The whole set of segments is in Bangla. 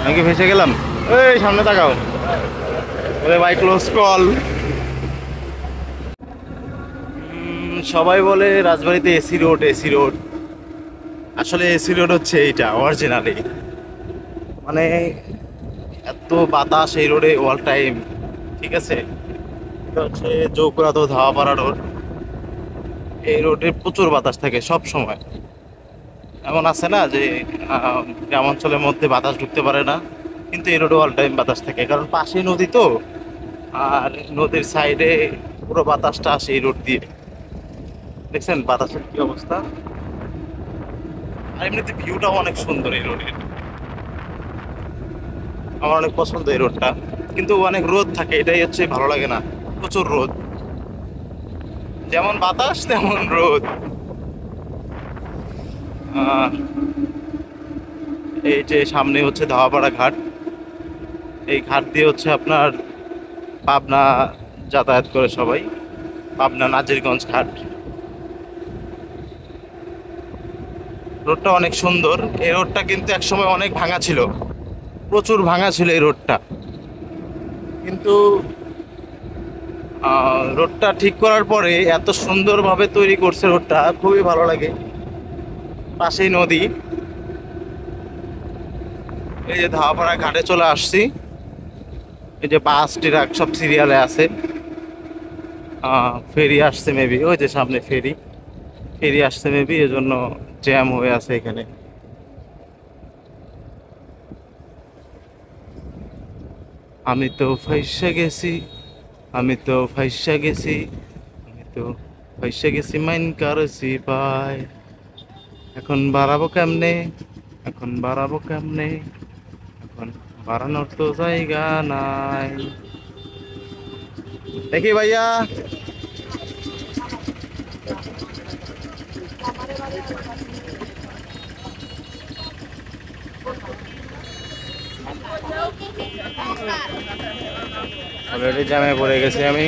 আমি কি ভেসে গেলাম? এই সামনে তাকাও। বলে ভাই ক্লোজ কল। সবাই বলে রাজবাড়িতে এসি রোড, এসি রোড। আসলে এসি রোড হচ্ছে এইটা অরিজিনালি। মানে এত বাতাস এই রোডে অল টাইম। ঠিক আছে, এটা হচ্ছে জৌকুড়াতো ধাওয়াপাড়া রোড। এই রোডে প্রচুর বাতাস থাকে সব সময়। এমন আছে না যে গ্রামাঞ্চলের মধ্যে বাতাস ঢুকতে পারে না, কিন্তু এই রোডে অল টাইম বাতাস থাকে, কারণ পাশে নদী তো। আর নদীর সাইডে পুরো বাতাসটা আসে এই রোড দিয়ে। দেখছেন বাতাসের কি অবস্থা। আর এমনিতে ভিউটাও অনেক সুন্দর এই রোডের। আমার অনেক পছন্দ এই রোডটা, কিন্তু অনেক রোদ থাকে, এটাই হচ্ছে ভালো লাগে না। প্রচুর রোদ, যেমন বাতাস তেমন রোদ। আহ, এই যে সামনে হচ্ছে ধাওয়াপাড়া ঘাট। এই ঘাট দিয়ে হচ্ছে আপনার পাবনা যাতায়াত করে সবাই। পাবনা নাজিরগঞ্জ ঘাট। রোডটা অনেক সুন্দর। এই রোডটা কিন্তু একসময় অনেক ভাঙা ছিল, প্রচুর ভাঙা ছিল এই রোডটা। কিন্তু রোডটা ঠিক করার পরে এত সুন্দরভাবে তৈরি করছে রোডটা, খুবই ভালো লাগে। পাশেই নদী। এই যে ধাওয়াপাড়া ঘাটে চলে আসছি। এই যে বাস ট্রাক সব সিরিয়ালে আছে। ফেরি আসছে মেবি, ওই যে সামনে ফেরি। ফেরি আসছে মেবি, এজন্য জ্যাম হয়ে আছে এখানে। আমি তো ফাইসা গেছি, আমি তো ফাইসা গেছি, আমি তো ফাইসা গেছি মাইন কারছি ভাই। এখন বাড়াবো কেমনে, এখন বাড়াবো কেমনে, এখন বাড়ানোর তো জায়গা নাই। দেখি ভাইয়া। অলরেডি জ্যামে পড়ে গেছি আমি।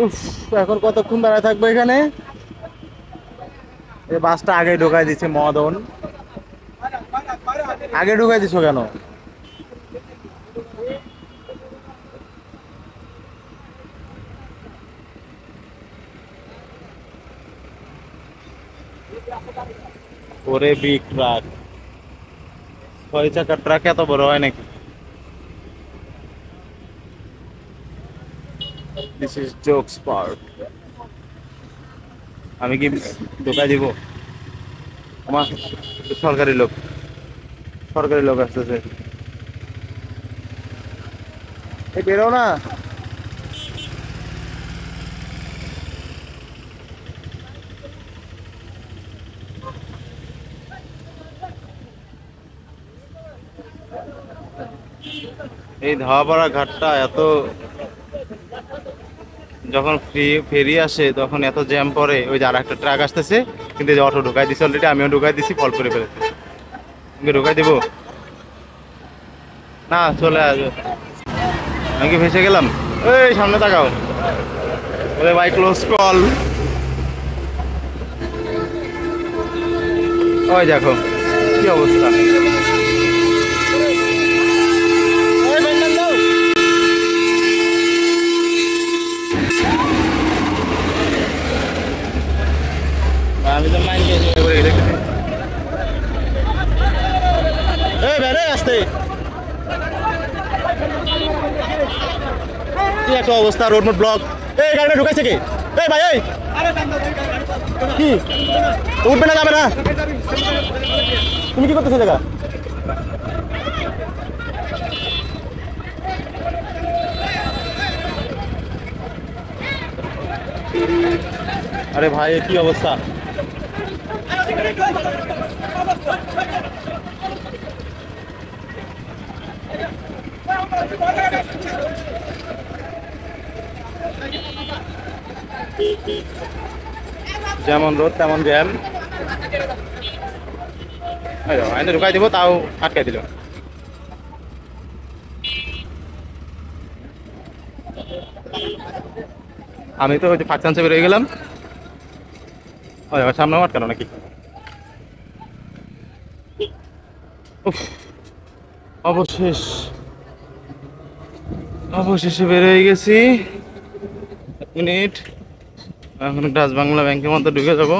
উফ, এখন কতক্ষণ দাঁড়ায় থাকবো এখানে? এই বাসটা আগে ঢোকাই দিচ্ছে মদন। আগে ঢুকাই দিছো কেন? ওরে বিগ ট্রাক, 6 চাকার ট্রাক এত বড় হয় নাকি? This is jokes park. আমি কি ঢোকাই দিব? আমার সরকারি লোক, সরকারি লোক আসতেছে। এই বেরো না। এই ধাওয়াপাড়া ঘাটটা এত, যখন ফেরি আসে তখন এত জ্যাম পড়ে। ওই যে আর একটা ট্রাক আসতেছে, কিন্তু এই যে অটো ঢুকাই দিছি অলরেডি, আমিও ঢুকাই দিছি, ফল করে ফেলেছে। তুমি ঢুকাই দিব না? চলে আসবে। আমি কি ভেসে গেলাম? এই সামনে তাকাও। বলে ভাই ক্লোজ কল। ওই দেখো কি অবস্থা। আমি তো মাইন্ড করে দেখেছি। এই বেরে আসতে কি একটা অবস্থা, রোড মোড ব্লক। এই গাড়িটা ঢুকাইছে কি? এই ভাই, এই কি উঠবে না, যাবে না? তুমি কি করতেছো জায়গা? আরে ভাই কি অবস্থা। যেমন রোদ তেমন জ্যাম। আইনে ঢুকাই দিব, তাও আটকাই দিল। আমি তো ওই যে ফার্স্ট চান্সে বেরিয়ে গেলাম। ওই আবার সামনে আটকানো নাকি? উফ, অবশেষ অবশেষে বের হয়ে গেছি। 1 মিনিট, এখন ডাচ বাংলা ব্যাংকের মধ্যে ঢুকে যাব।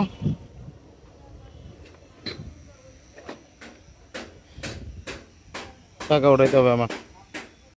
টাকা উঠাইতে হবে আমার।